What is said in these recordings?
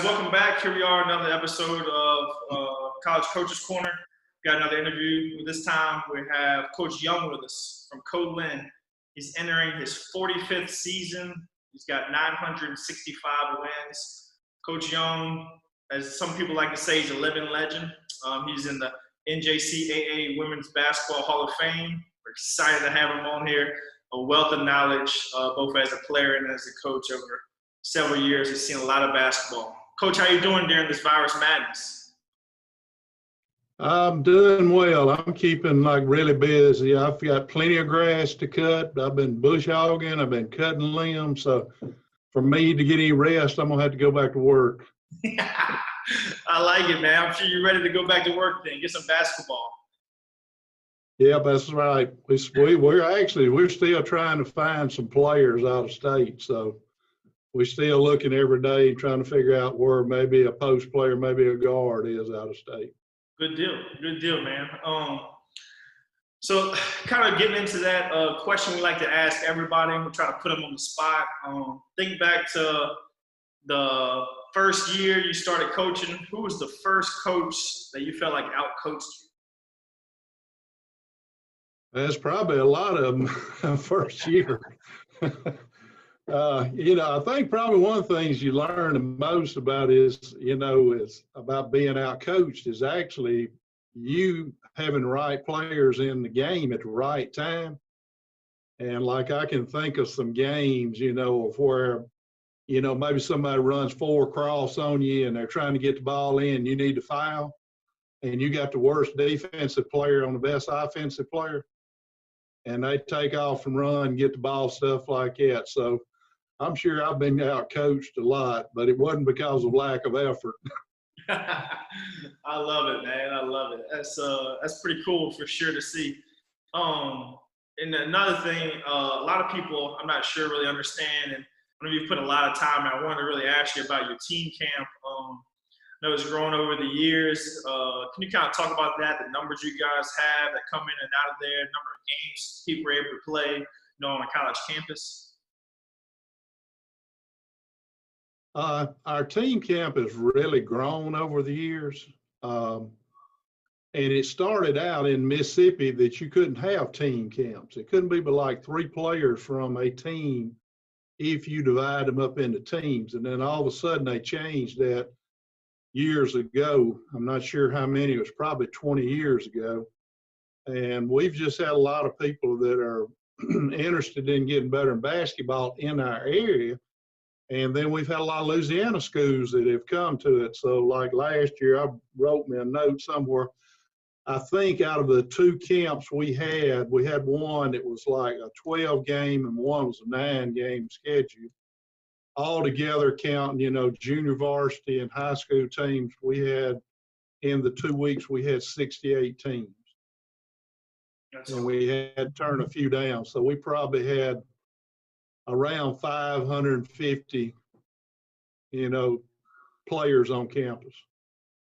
welcome back. Here we are, another episode of College Coaches Corner. Got another interview. This time we have Coach Young with us from Co-Lin. He's entering his 45th season. He's got 965 wins. Coach Young, as some people like to say, he's a living legend. He's in the NJCAA Women's Basketball Hall of Fame. We're excited to have him on here. A wealth of knowledge, both as a player and as a coach over several years. He's seen a lot of basketball. Coach, how you doing during this virus madness? I'm doing well. I'm keeping really busy. I've got plenty of grass to cut. I've been bush hogging. I've been cutting limbs. So for me to get any rest, I'm going to have to go back to work. I like it, man. I'm sure you're ready to go back to work then. Get some basketball. Yeah, that's right. We're still trying to find some players out of state. So we're still looking every day, trying to figure out where maybe a post player, maybe a guard is out of state. Good deal, man. So kind of getting into that question we like to ask everybody, we'll try to put them on the spot. Think back to the first year you started coaching. Who was the first coach that you felt like out-coached you? There's probably a lot of them first year. I think probably one of the things you learn the most about is about being out-coached is actually you having the right players in the game at the right time. And I can think of some games, of where, maybe somebody runs 4 cross on you and they're trying to get the ball in, you need to foul, and you got the worst defensive player on the best offensive player, and they take off and run, get the ball, stuff like that. So I'm sure I've been out-coached a lot, but it wasn't because of lack of effort. I love it, man. I love it. That's pretty cool for sure to see. And another thing, a lot of people, I'm not sure, really understand, and I know you've put a lot of time, and I wanted to really ask you about your team camp. I know it's grown over the years. Can you kind of talk about that, the numbers you guys have that come in and out of there, number of games people are able to play, on a college campus? Our team camp has really grown over the years. And it started out in Mississippi that you couldn't have team camps. It couldn't be but 3 players from a team if you divide them up into teams. And then all of a sudden they changed that years ago. I'm not sure how many, it was probably 20 years ago. And we've just had a lot of people that are interested in getting better in basketball in our area. And then we've had a lot of Louisiana schools that have come to it. So last year, I wrote me a note somewhere. I think out of the 2 camps we had one that was a 12-game and one was a 9-game schedule. All together counting, junior varsity and high school teams, we had in the 2 weeks, we had 68 teams. And we had to turn a few down. So we probably had around 550, players on campus.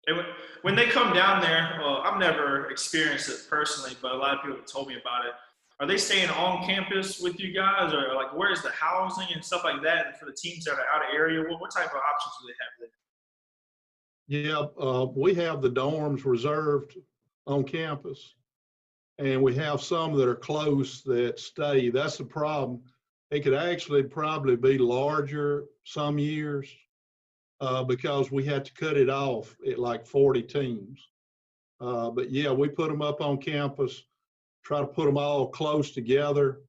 And when they come down there, I've never experienced it personally, but a lot of people have told me about it. Are they staying on campus with you guys, or where's the housing and stuff like that? And for the teams that are out of area, what type of options do they have there? Yeah, we have the dorms reserved on campus, and we have some that are close that stay. That's the problem. It could actually probably be larger some years because we had to cut it off at 40 teams. But yeah, we put them up on campus, try to put them all close together.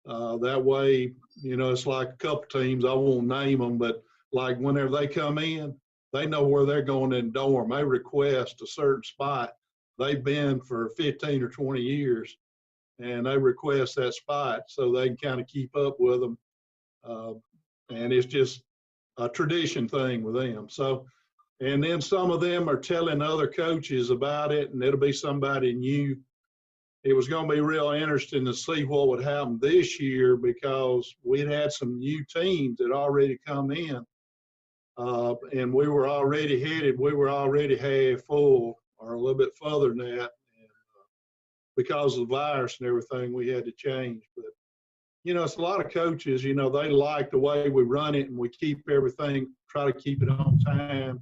That way, it's like a couple teams, I won't name them, but whenever they come in, they know where they're going in dorm. They request a certain spot. They've been for 15 or 20 years. And they request that spot so they can kind of keep up with them. And it's just a tradition thing with them. So, and then some of them are telling other coaches about it, and it'll be somebody new. It was going to be real interesting to see what would happen this year because we'd had some new teams that already come in. And we were already half full or a little bit further than that. Because of the virus and everything, we had to change. But it's a lot of coaches, they like the way we run it and we keep everything, try to keep it on time.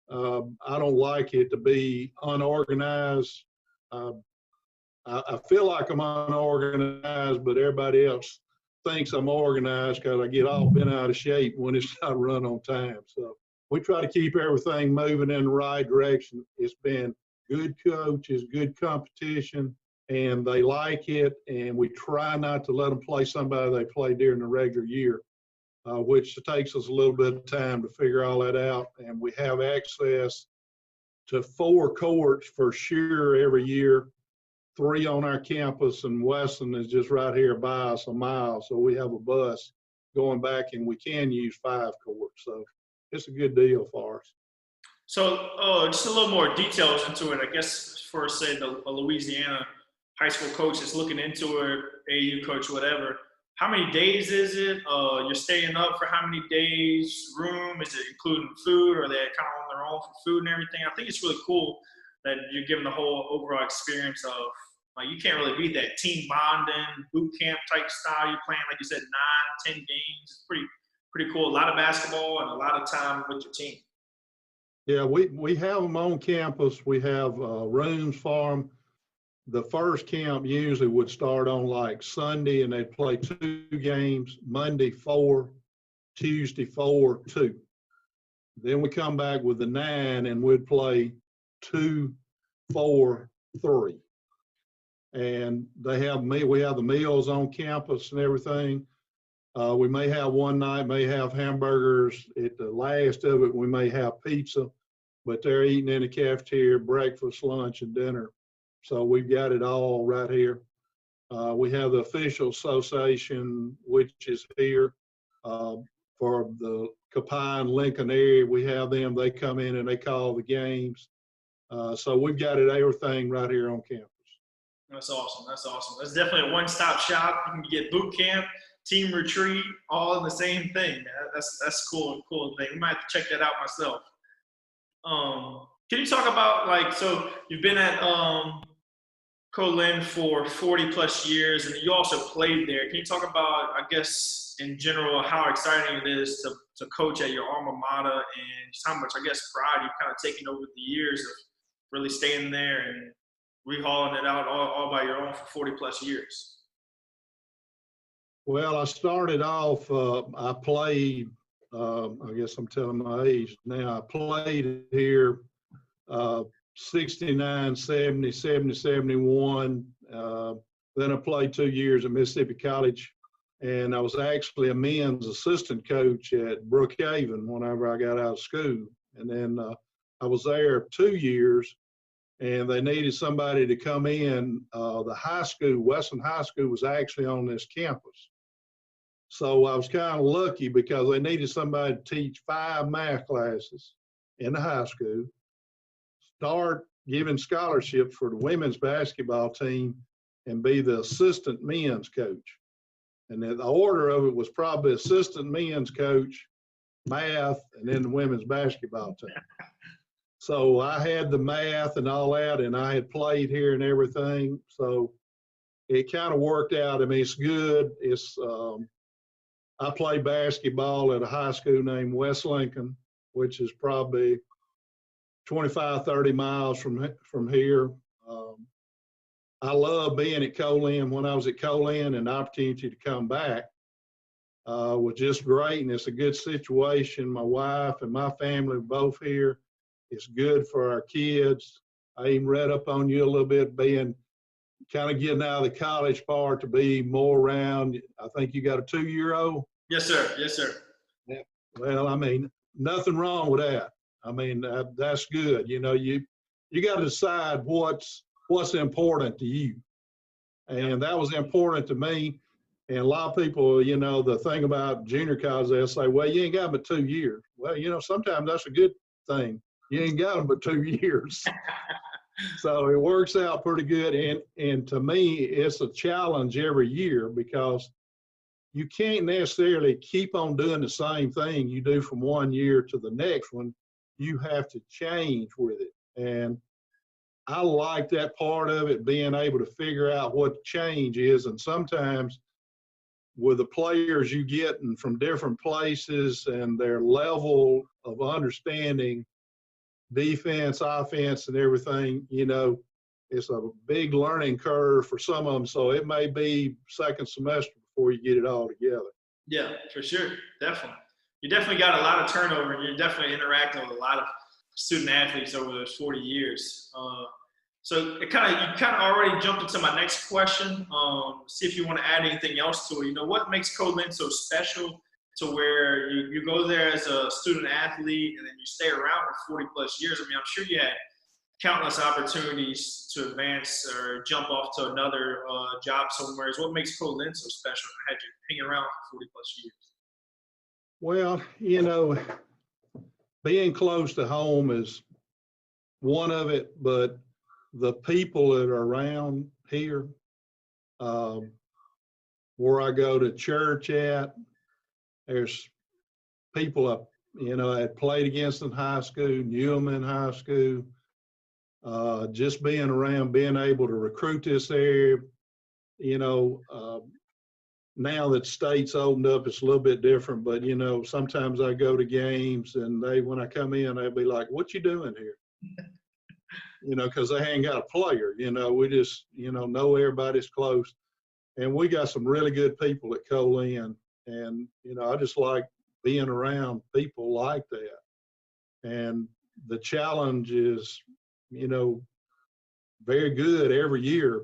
I don't like it to be unorganized. I feel like I'm unorganized, but everybody else thinks I'm organized because I get all bent out of shape when it's not run on time. So we try to keep everything moving in the right direction. It's been good coaches, good competition, and they like it. And we try not to let them play somebody they play during the regular year, which takes us a little bit of time to figure all that out. And we have access to 4 courts for sure every year. 3 on our campus, and Weston is just right here by us a mile. So we have a bus going back, and we can use 5 courts. So it's a good deal for us. So just a little more details into it. I guess for, say, a Louisiana high school coach is looking into it, AU coach, whatever. How many days is it? You're staying up for how many days? Room? Is it including food, or are they kind of on their own for food and everything? I think it's really cool that you're giving the whole overall experience of, like, you can't really beat that team bonding, boot camp type style. You're playing, like you said, 9, 10 games. It's pretty cool. A lot of basketball and a lot of time with your team. Yeah, we have them on campus. We have rooms for them. The first camp usually would start on like Sunday, and they'd play 2 games, Monday 4, Tuesday 4, 2. Then we come back with the 9, and we'd play 2, 4, 3. And we have the meals on campus and everything. We may have one night, may have hamburgers. At the last of it, we may have pizza, but they're eating in the cafeteria, breakfast, lunch, and dinner. So we've got it all right here. We have the official association, which is here for the Copiah, Lincoln area. We have them. They come in and they call the games. So we've got everything right here on campus. That's awesome. That's awesome. That's definitely a one-stop shop. You can get boot camp, team retreat, all in the same thing, man. That's cool thing. We might have to check that out myself. Can you talk about, like, so you've been at Co-Lin for 40 plus years, and you also played there. Can you talk about, I guess, in general, how exciting it is to coach at your alma mater, and just how much, I guess, pride you've kind of taken over the years of really staying there and rehauling it out all by your own for 40 plus years? Well, I started off, I played, I guess I'm telling my age now, I played here 69, 70, 70, 71. Then I played 2 years at Mississippi College, and I was actually a men's assistant coach at Brookhaven whenever I got out of school. And then I was there 2 years, and they needed somebody to come in. The high school, Weston High School, was actually on this campus. So I was kind of lucky because they needed somebody to teach 5 math classes in the high school, start giving scholarships for the women's basketball team, and be the assistant men's coach. And then the order of it was probably assistant men's coach, math, and then the women's basketball team. So I had the math and all that, and I had played here and everything. So it kind of worked out. I mean, it's good. I played basketball at a high school named West Lincoln, which is probably 25, 30 miles from here. I love being at Co-Lin. When I was at Co-Lin, and the opportunity to come back was just great, and it's a good situation. My wife and my family are both here. It's good for our kids. I even read up on you a little bit, being kind of getting out of the college part to be more around. I think you got a 2-year-old? Yes, sir. Yes, sir. Yeah. Well, I mean, nothing wrong with that. I mean, that's good. You got to decide what's important to you. And that was important to me. And a lot of people, the thing about junior college, they'll say, well, you ain't got but 2 years. Well, sometimes that's a good thing. You ain't got them but 2 years. So it works out pretty good. And to me, it's a challenge every year, because you can't necessarily keep on doing the same thing you do from one year to the next one. You have to change with it. And I like that part of it, being able to figure out what change is. And sometimes with the players you get from different places and their level of understanding defense, offense, and everything, you know, it's a big learning curve for some of them. So it may be second semester before you get it all together. Yeah, for sure. Definitely. You definitely got a lot of turnover, and you're definitely interacting with a lot of student athletes over those 40 years. So you kind of already jumped into my next question. See if you want to add anything else to it. You know, what makes Co-Lin so special to where you go there as a student athlete and then you stay around for 40 plus years? I mean, I'm sure you had countless opportunities to advance or jump off to another job somewhere. What makes Co-Lin so special and had you hang around for 40 plus years? Well, you know, being close to home is one of it, but the people that are around here, where I go to church at, there's people you know, I had played against in high school, knew them in high school. Just being around, being able to recruit this area, you know, now that state's opened up, it's a little bit different, but you know, sometimes I go to games and when I come in, they'll be like, "What you doing here?" You know, because they ain't got a player, you know, we just, you know everybody's close. And we got some really good people at Co-Lin. And, you know, I just like being around people like that. And the challenge is, you know, very good every year,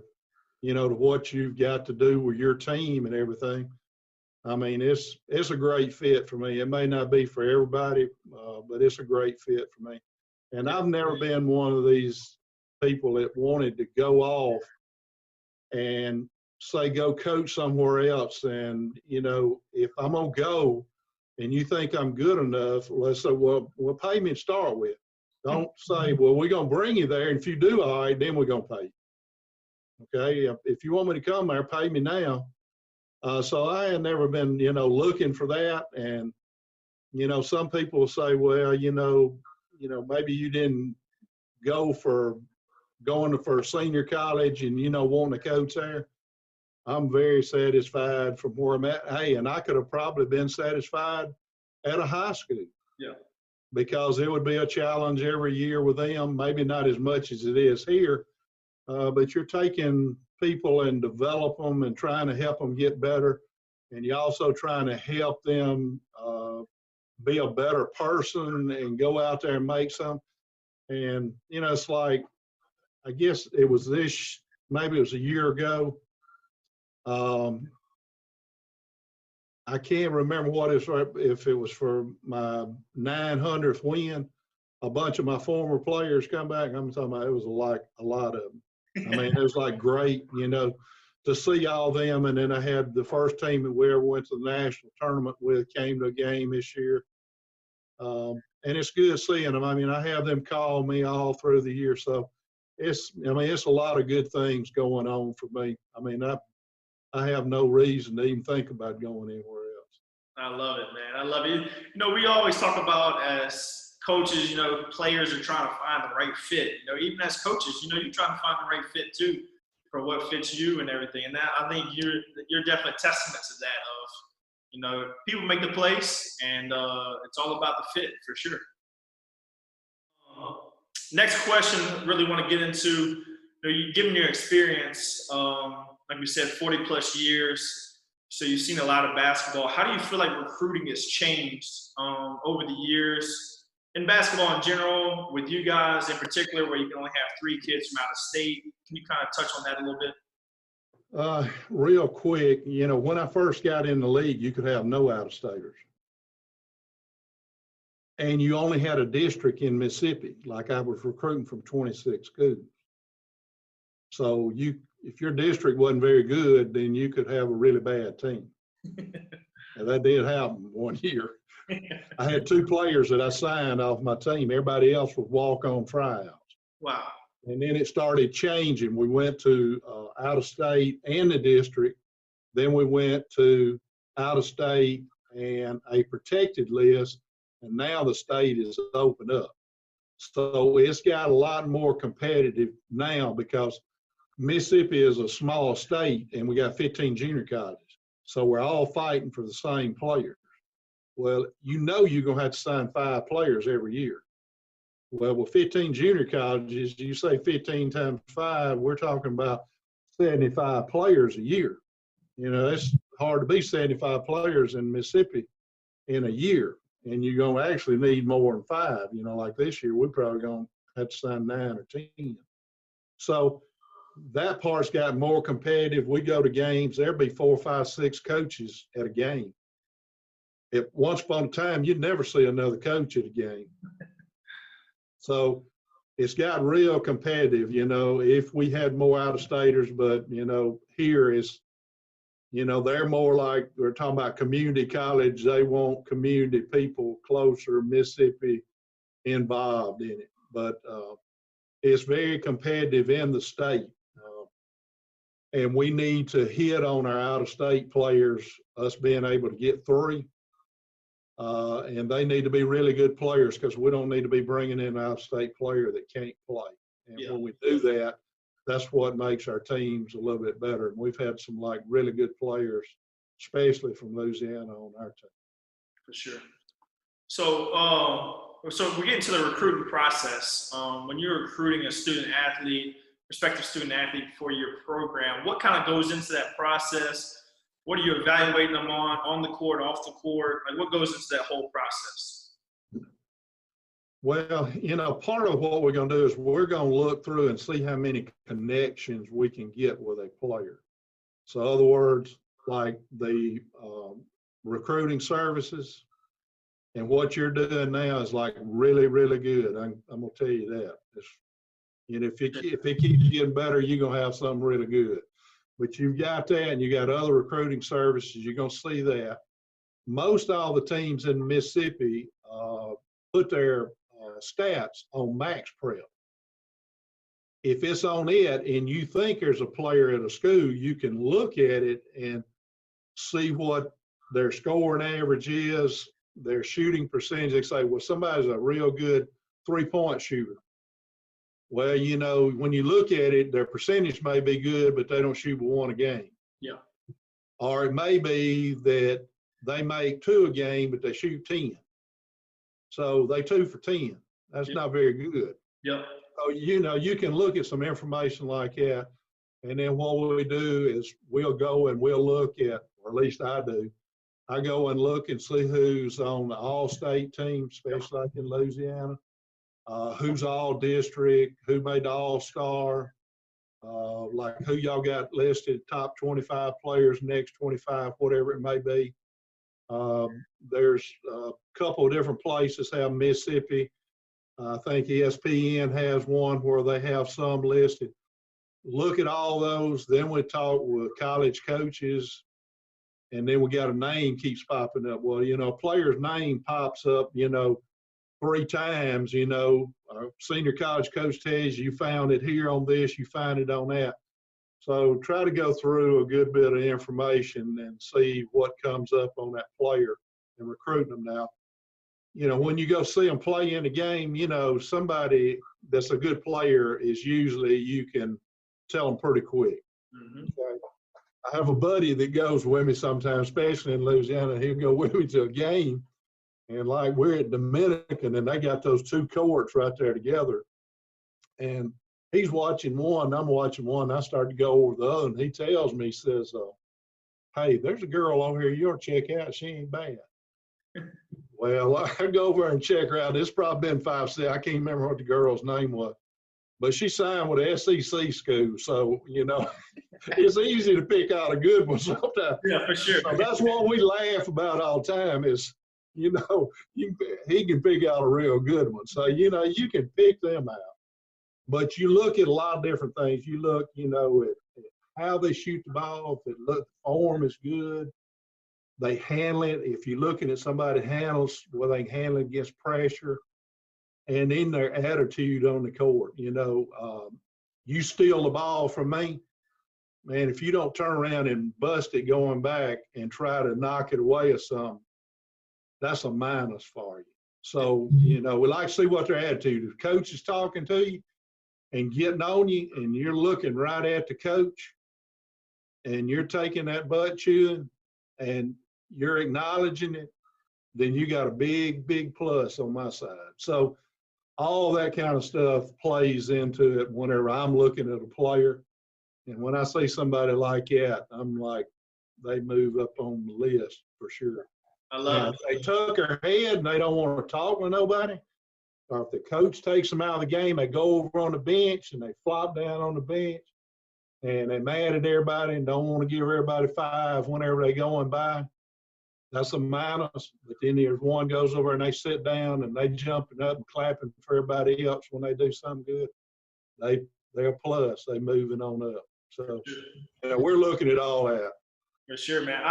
you know, to what you've got to do with your team and everything. I mean, it's a great fit for me. It may not be for everybody, but it's a great fit for me. And I've never been one of these people that wanted to go off and say, go coach somewhere else. And, you know, if I'm going to go and you think I'm good enough, let's say, well, pay me to start with. Don't say, well, we're going to bring you there. And if you do all right, then we're going to pay you. Okay. If you want me to come there, pay me now. So I had never been, you know, looking for that. And, you know, some people will say, well, you know, maybe you didn't go for going for senior college and, you know, wanting to coach there. I'm very satisfied from where I'm at. Hey, and I could have probably been satisfied at a high school. Yeah. Because it would be a challenge every year with them, maybe not as much as it is here, but you're taking people and develop them and trying to help them get better. And you're also trying to help them be a better person and go out there and make some. And, you know, it's like, I guess it was maybe it was a year ago. I can't remember if it was for my 900th win. A bunch of my former players come back. I'm talking about it was like a lot of them. I mean, it was like great, you know, to see all them. And then I had the first team that we ever went to the national tournament with came to a game this year. And it's good seeing them. I mean, I have them call me all through the year. So it's a lot of good things going on for me. I mean, I have no reason to even think about going anywhere else. I love it, man. I love it. You know, we always talk about as coaches, you know, players are trying to find the right fit. You know, even as coaches, you know, you're trying to find the right fit too for what fits you and everything. And that, I think you're definitely a testament to that of, you know, people make the plays and it's all about the fit for sure. Next question, really want to get into, you know, given your experience, like we said, 40 plus years, so you've seen a lot of basketball. How do you feel like recruiting has changed over the years in basketball in general, with you guys in particular, where you can only have 3 kids from out of state? Can you kind of touch on that a little bit? Real quick, you know, when I first got in the league, you could have no out-of-staters. And you only had a district in Mississippi, like I was recruiting from 26 schools. So if your district wasn't very good, then you could have a really bad team. And that did happen one year. I had 2 players that I signed off my team. Everybody else was walk-on tryouts. Wow. And then it started changing. We went to out of state and the district. Then we went to out of state and a protected list. And now the state is opened up. So it's got a lot more competitive now because Mississippi is a small state and we got 15 junior colleges. So we're all fighting for the same players. Well, you're going to have to sign 5 players every year. Well, with 15 junior colleges, you say 15 times 5, we're talking about 75 players a year. It's hard to be 75 players in Mississippi in a year. And you're going to actually need more than 5. Like this year, we're probably going to have to sign 9 or 10. So that part's got more competitive. We go to games, there'll be 4, 5, 6 coaches at a game. Once upon a time, you'd never see another coach at a game. So it's got real competitive, if we had more out-of-staters, but, here is, they're more like, we're talking about community college. They want community people closer, Mississippi involved in it. But it's very competitive in the state. And we need to hit on our out-of-state players, us being able to get 3. And they need to be really good players because we don't need to be bringing in an out-of-state player that can't play. And when we do that, that's what makes our teams a little bit better. And we've had some really good players, especially from Louisiana, on our team. For sure. So we're getting to the recruiting process. When you're recruiting a prospective student athlete for your program, what kind of goes into that process? What are you evaluating them on the court, off the court? What goes into that whole process? Well, part of what we're going to do is we're going to look through and see how many connections we can get with a player. So, in other words, like the recruiting services and what you're doing now is really, really good. I'm going to tell you that. If it keeps getting better, you're going to have something really good. But you've got that, and you got other recruiting services. You're going to see that. Most all the teams in Mississippi put their stats on Max Prep. If it's on it and you think there's a player at a school, you can look at it and see what their scoring average is, their shooting percentage. They say, well, somebody's a real good 3-point shooter. Well, when you look at it, their percentage may be good, but they don't shoot but 1 a game. Yeah. Or it may be that they make 2 a game, but they shoot 10. So they 2 for 10. That's not very good. Yeah. So, you can look at some information like that. And then what we do is we'll go and we'll look at, or at least I do, I go and look and see who's on the all-state team, especially like in Louisiana. Who's all district, who made the all-star, like who y'all got listed, top 25 players, next 25, whatever it may be. There's a couple of different places have Mississippi. I think ESPN has one where they have some listed. Look at all those. Then we talk with college coaches, and then we got a name keeps popping up. Well, a player's name pops up, 3 times, our senior college coach tells you found it here on this, you find it on that. So try to go through a good bit of information and see what comes up on that player and recruit them now. When you go see them play in a game, somebody that's a good player is usually, you can tell them pretty quick. Mm-hmm. Okay? I have a buddy that goes with me sometimes, especially in Louisiana. He'll go with me to a game. And we're at Dominican, and they got those 2 courts right there together. And he's watching one, I'm watching one. I start to go over the other, and he tells me, he says, hey, there's a girl over here you ought to check out. She ain't bad. Well, I go over and check her out. It's probably been 5, 6. I can't remember what the girl's name was. But she signed with an SEC school. So, it's easy to pick out a good one sometimes. Yeah, for sure. So that's what we laugh about all the time is, he can pick out a real good one. So, you can pick them out. But you look at a lot of different things. You look, at how they shoot the ball. If the form is good, they handle it. If you're looking at somebody handles, well, they can handle it against pressure. And in their attitude on the court, you steal the ball from me, man, if you don't turn around and bust it going back and try to knock it away or something, that's a minus for you. So, we like to see what their attitude is. Coach is talking to you and getting on you, and you're looking right at the coach, and you're taking that butt chewing, and you're acknowledging it, then you got a big, big plus on my side. So all that kind of stuff plays into it whenever I'm looking at a player. And when I see somebody like that, I'm like, they move up on the list for sure. I love Now, it. if they tuck their head and they don't want to talk with nobody, or if the coach takes them out of the game, they go over on the bench and they flop down on the bench and they're mad at everybody and don't want to give everybody five whenever they going by. That's a minus. But then there's one goes over and they sit down and they jumping up and clapping for everybody else when they do something good. They're a plus. They moving on up. So we're looking at all that. For sure, man.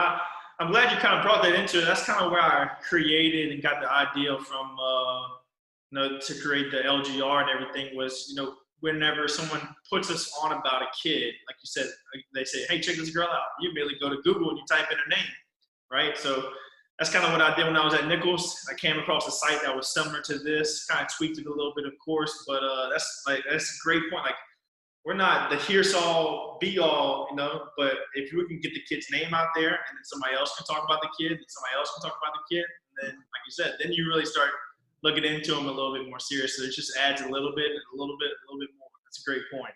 I'm glad you kind of brought that into it. That's kind of where I created and got the idea from, to create the LGR and everything was, whenever someone puts us on about a kid, like you said, they say, hey, check this girl out. You immediately go to Google and you type in her name, right? So that's kind of what I did when I was at Nichols. I came across a site that was similar to this, kind of tweaked it a little bit, of course, but that's a great point. Like, we're not the here's-all, be-all, but if we can get the kid's name out there and then somebody else can talk about the kid and somebody else can talk about the kid, and then, like you said, then you really start looking into them a little bit more seriously. It just adds a little bit more. That's a great point.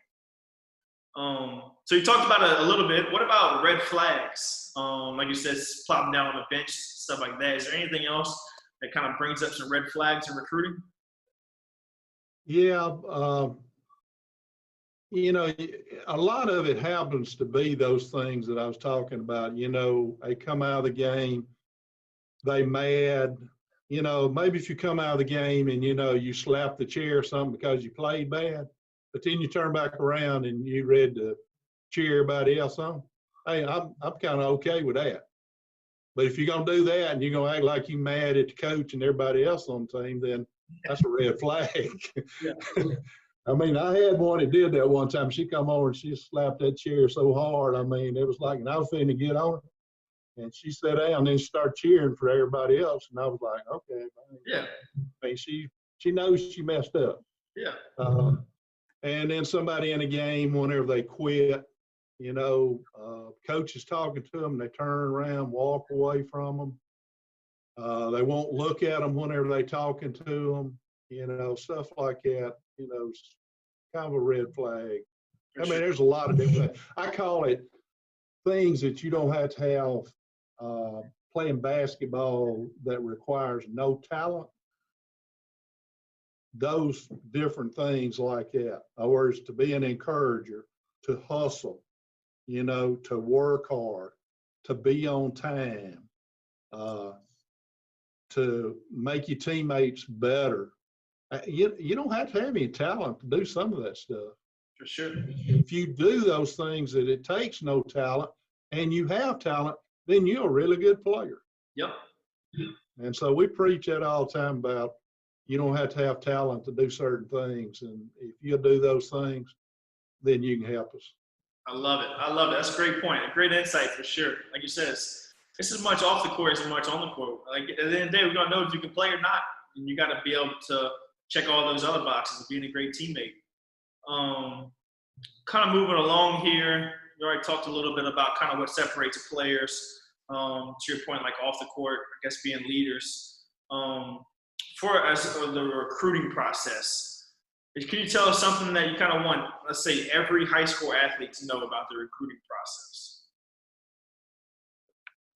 So you talked about it a little bit. What about red flags? Like you said, plopping down on the bench, stuff like that. Is there anything else that kind of brings up some red flags in recruiting? Yeah. A lot of it happens to be those things that I was talking about. They come out of the game, they mad. Maybe if you come out of the game and, you slap the chair or something because you played bad, but then you turn back around and you ready to cheer everybody else on. Hey, I'm kind of okay with that. But if you're going to do that and you're going to act like you're mad at the coach and everybody else on the team, then that's a red flag. Yeah. I mean, I had one that did that one time. She come over and she slapped that chair so hard. I mean, it was like, and I was finna get on it. And she sat down and then she started cheering for everybody else. And I was like, okay. Yeah. I mean, she knows she messed up. Yeah. And then somebody in a game, whenever they quit, coach is talking to them, they turn around, walk away from them. They won't look at them whenever they talking to them, stuff like that, it's kind of a red flag. I mean, there's a lot of different things. I call it things that you don't have to have playing basketball that requires no talent. Those different things like that. In other words, to be an encourager, to hustle, to work hard, to be on time, to make your teammates better. You don't have to have any talent to do some of that stuff. For sure. If you do those things that it takes no talent and you have talent, then you're a really good player. Yep. And so we preach that all the time about you don't have to have talent to do certain things. And if you do those things, then you can help us. I love it. That's a great point. A great insight for sure. Like you said, it's as much off the court as much on the court. Like at the end of the day, we're going to know if you can play or not. And you got to be able to check all those other boxes of being a great teammate. Kind of moving along here, you already talked a little bit about kind of what separates players, to your point, like off the court, I guess being leaders. As the recruiting process, can you tell us something that you kind of want, let's say, every high school athlete to know about the recruiting process?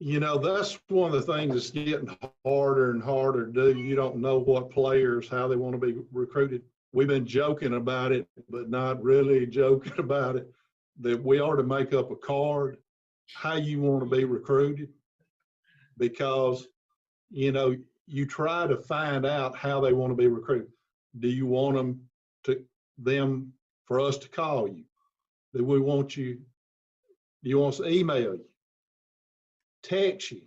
That's one of the things that's getting harder and harder to do. You don't know what players, how they want to be recruited. We've been joking about it, but not really joking about it, that we ought to make up a card, how you want to be recruited, because, you try to find out how they want to be recruited. Do you want for us to call you? Do you want us to email you? Text you?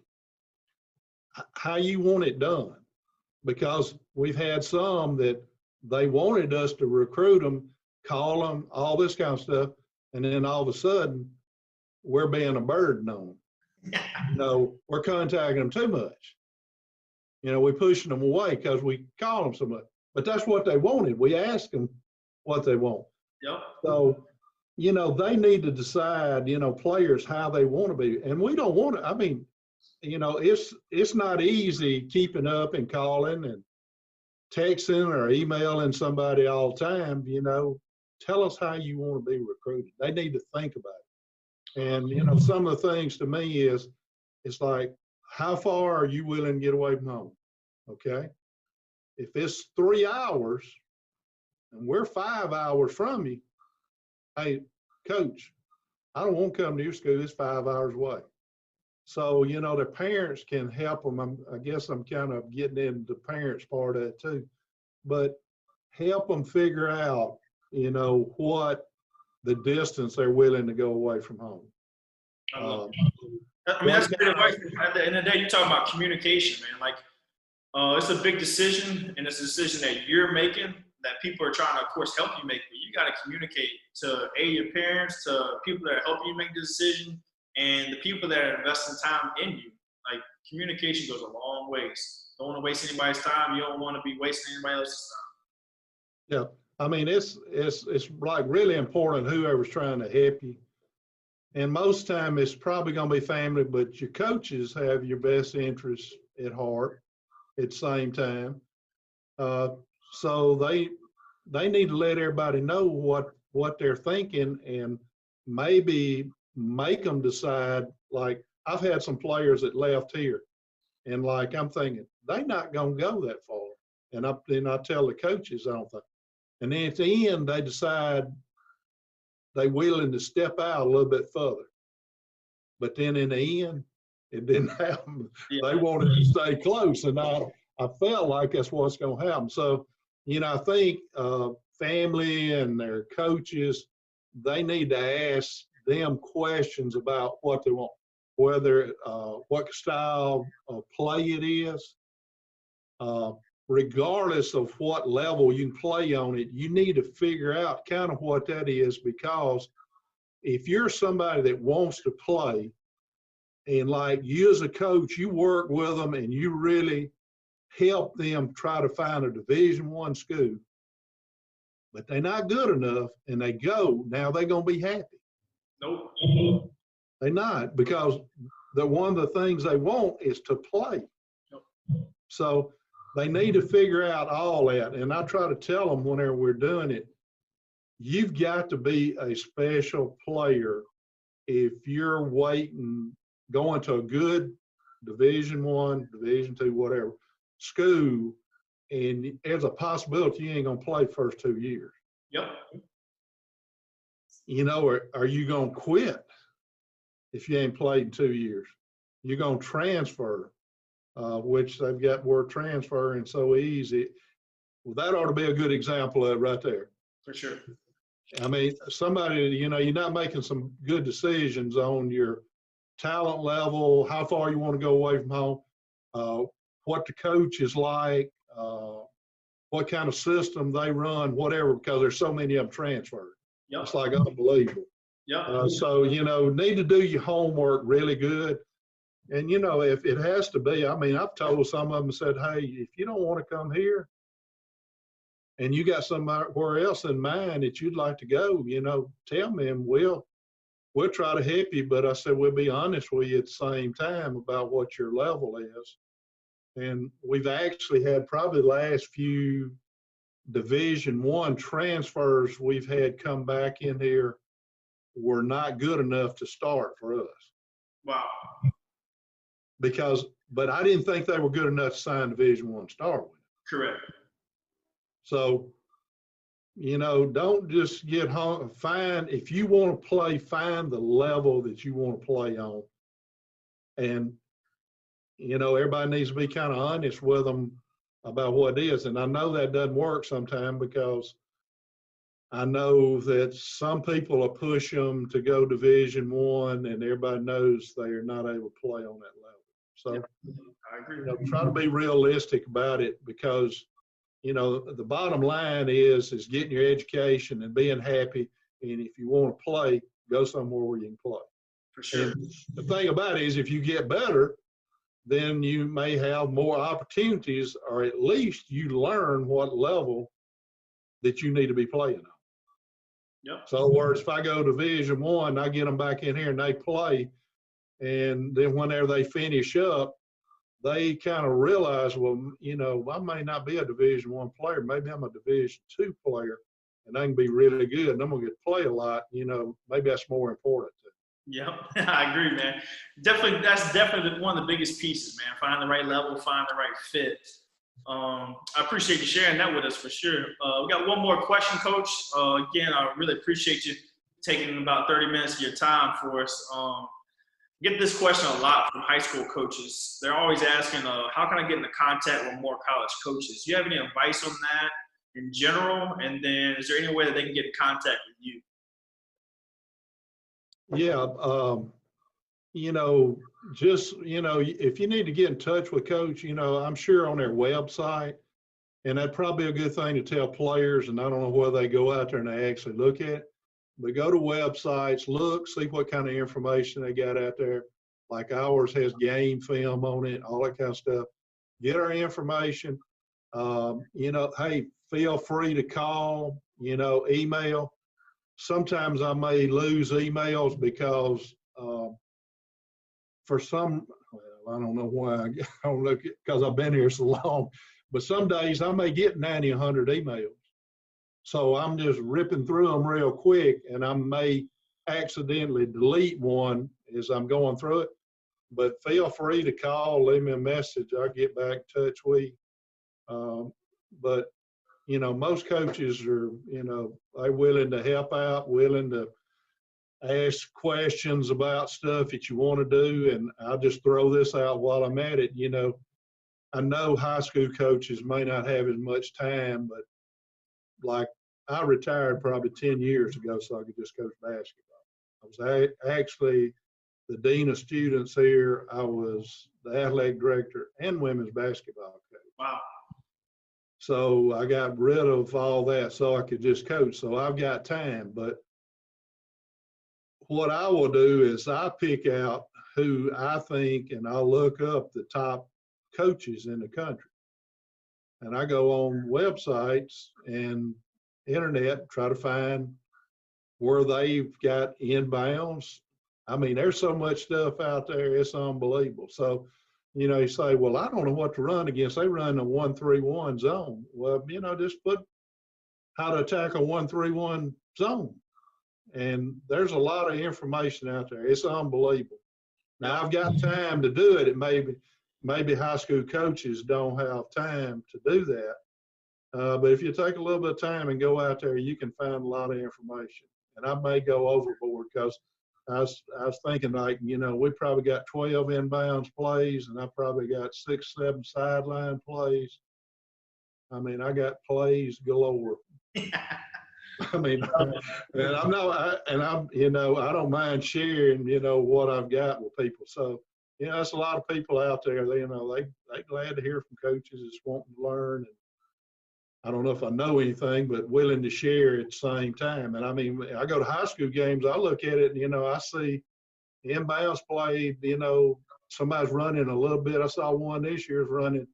How you want it done? Because we've had some that they wanted us to recruit them, call them, all this kind of stuff, and then all of a sudden we're being a burden on them. We're contacting them too much. We're pushing them away because we call them so much. But that's what they wanted. We asked them what they want. Yep. So, they need to decide, players, how they want to be. And we don't want to, it's not easy keeping up and calling and texting or emailing somebody all the time. Tell us how you want to be recruited. They need to think about it. And, some of the things to me it's like, how far are you willing to get away from home? Okay. If it's 3 hours and we're 5 hours from you, hey, coach, I don't want to come to your school. It's 5 hours away. So, their parents can help them. I guess I'm kind of getting into the parents part of it too, but help them figure out, what the distance they're willing to go away from home. I love it. I mean, that's good advice. At the end of the day, you're talking about communication, man. Like, it's a big decision, and it's a decision that you're making that people are trying to, of course, help you make. But you got to communicate to your parents, to people that help you make the decision, and the people that are investing time in you. Like, communication goes a long ways. Don't want to waste anybody's time. You don't want to be wasting anybody else's time. Yeah, I mean, it's like really important whoever's trying to help you. And most time it's probably going to be family, but your coaches have your best interests at heart at the same time. So they need to let everybody know what they're thinking and maybe make them decide. Like, I've had some players that left here, and like I'm thinking they're not going to go that far. And then I tell the coaches, I don't think. And then at the end, they decide they're willing to step out a little bit further. But then in the end, it didn't happen. Yeah. They wanted to stay close, and I felt like that's what's going to happen. So, I think family and their coaches, they need to ask them questions about what they want, whether what style of play it is. Regardless of what level you can play on it, you need to figure out kind of what that is, because if you're somebody that wants to play and like you as a coach, you work with them and you really help them try to find a Division I school, but they're not good enough and they go, now they're going to be happy. Nope. They're not, because one of the things they want is to play. Nope. So they need to figure out all that. And I try to tell them whenever we're doing it, you've got to be a special player if you're going to a good Division I, Division II, whatever school, and there's a possibility you ain't gonna play first 2 years. Yep. Are you gonna quit if you ain't played in 2 years? You're gonna transfer, which they've got word transfer and so easy. Well, that ought to be a good example of it right there. For sure. I mean, somebody, you're not making some good decisions on your talent level, how far you want to go away from home, what the coach is like, what kind of system they run, whatever, because there's so many of them transferred. Yep. It's like unbelievable. Yep. So, need to do your homework really good. And, if it has to be, I mean, I've told some of them, said, hey, if you don't want to come here and you got somewhere else in mind that you'd like to go, tell me and we'll try to help you. But I said, we'll be honest with you at the same time about what your level is. And we've actually had probably the last few Division I transfers we've had come back in here were not good enough to start for us. Wow. But I didn't think they were good enough to sign Division I to start with. Correct. So, don't just get hung. If you want to play, find the level that you want to play on. And, everybody needs to be kind of honest with them about what it is. And I know that doesn't work sometimes, because I know that some people will push them to go Division I, and everybody knows they are not able to play on that level. So, I agree. Try to be realistic about it, because the bottom line is getting your education and being happy. And if you want to play, go somewhere where you can play. For sure. And the thing about it is, if you get better, then you may have more opportunities, or at least you learn what level that you need to be playing on. Yep. So in other words, if I go to Division I and I get them back in here and they play, And then whenever they finish up, they kind of realize, well, you know, I may not be a Division I player. Maybe I'm a Division II player, and I can be really good, and I'm going to get to play a lot. You know, maybe that's more important to me. Yep, I agree, man. Definitely, that's definitely one of the biggest pieces, man. Find the right level, find the right fit. I appreciate you sharing that with us for sure. We got one more question, Coach. Again, I really appreciate you taking about 30 minutes of your time for us. Get this question a lot from high school coaches. They're always asking, how can I get into contact with more college coaches? Do you have any advice on that in general? And then is there any way that they can get in contact with you? Yeah, you know, just, you know, if you need to get in touch with Coach, you know, I'm sure on their website, and that'd probably be a good thing to tell players, and I don't know whether they go out there and they actually look at it, but go to websites, look, see what kind of information they got out there. Like ours has game film on it, all that kind of stuff. Get our information. You know, hey, feel free to call, you know, email. Sometimes I may lose emails because for some, well, I don't know why, I don't look because I've been here so long, but some days I may get 90, 100 emails. So I'm just ripping through them real quick, and I may accidentally delete one as I'm going through it. But feel free to call, leave me a message. I'll get back in touch with you. But, you know, most coaches are, you know, they're willing to help out, willing to ask questions about stuff that you want to do. And I'll just throw this out while I'm at it. You know, I know high school coaches may not have as much time, but like I retired probably 10 years ago so I could just coach basketball. I was actually the dean of students here. I was the athletic director and women's basketball coach. Wow. So I got rid of all that so I could just coach. So I've got time. But what I will do is I pick out who I think, and I'll look up the top coaches in the country. And I go on websites and internet, try to find where they've got inbounds. I mean, there's so much stuff out there, it's unbelievable. So, you know, you say, well, I don't know what to run against. They run a 1-3-1 zone. Well, you know, just put how to attack a 1-3-1 zone. And there's a lot of information out there. It's unbelievable. Now, I've got time to do it. It maybe high school coaches don't have time to do that. But if you take a little bit of time and go out there, you can find a lot of information. And I may go overboard because I was thinking, like, you know, we probably got 12 inbounds plays, and I probably got 6, 7 sideline plays. I mean, I got plays galore. I mean, and I'm, you know, I don't mind sharing, you know, what I've got with people. So, you know, there's a lot of people out there, they, you know, they glad to hear from coaches that's wanting to learn. And I don't know if I know anything, but willing to share at the same time. And I mean, I go to high school games, I look at it and, you know, I see inbounds played, you know, somebody's running a little bit. I saw one this year's running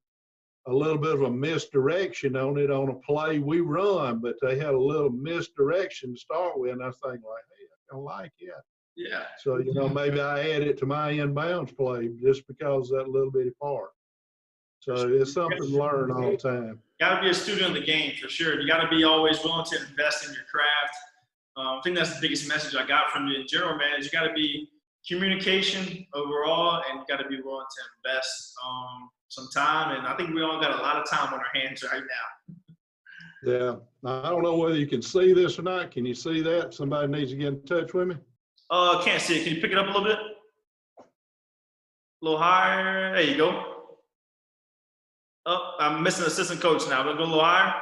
a little bit of a misdirection on it on a play we run, but they had a little misdirection to start with. And I was thinking, like, hey, I don't like it. Yeah. So, you know, maybe I add it to my inbounds play just because of that little bitty part. So it's something to learn all the time. Got to be a student of the game for sure. You got to be always willing to invest in your craft. I think that's the biggest message I got from you in general, man, is you got to be communication overall, and you got to be willing to invest some time. And I think we all got a lot of time on our hands right now. Yeah. Now, I don't know whether you can see this or not. Can you see that? Somebody needs to get in touch with me. Can't see it. Can you pick it up a little bit? A little higher. There you go. Oh, I'm missing assistant coach now. We'll go a little higher.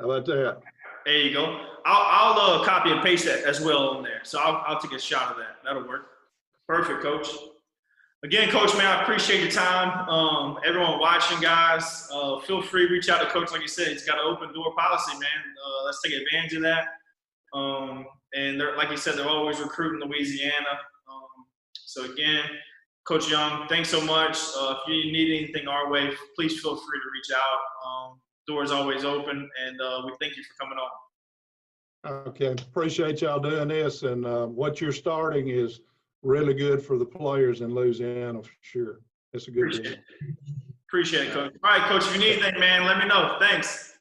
How about that? There you go. I'll copy and paste that as well in there. So I'll take a shot of that. That'll work. Perfect, Coach. Again, Coach, man, I appreciate your time. Everyone watching, guys, feel free to reach out to Coach. Like you said, he's got an open door policy, man. Let's take advantage of that. And like you said, they're always recruiting Louisiana. So again, Coach Young, thanks so much. If you need anything our way, please feel free to reach out. Door is always open, and we thank you for coming on. Okay, appreciate y'all doing this, and what you're starting is really good for the players in Louisiana for sure. It's a good deal. Appreciate it, Coach. All right, Coach, if you need anything, man, let me know. Thanks.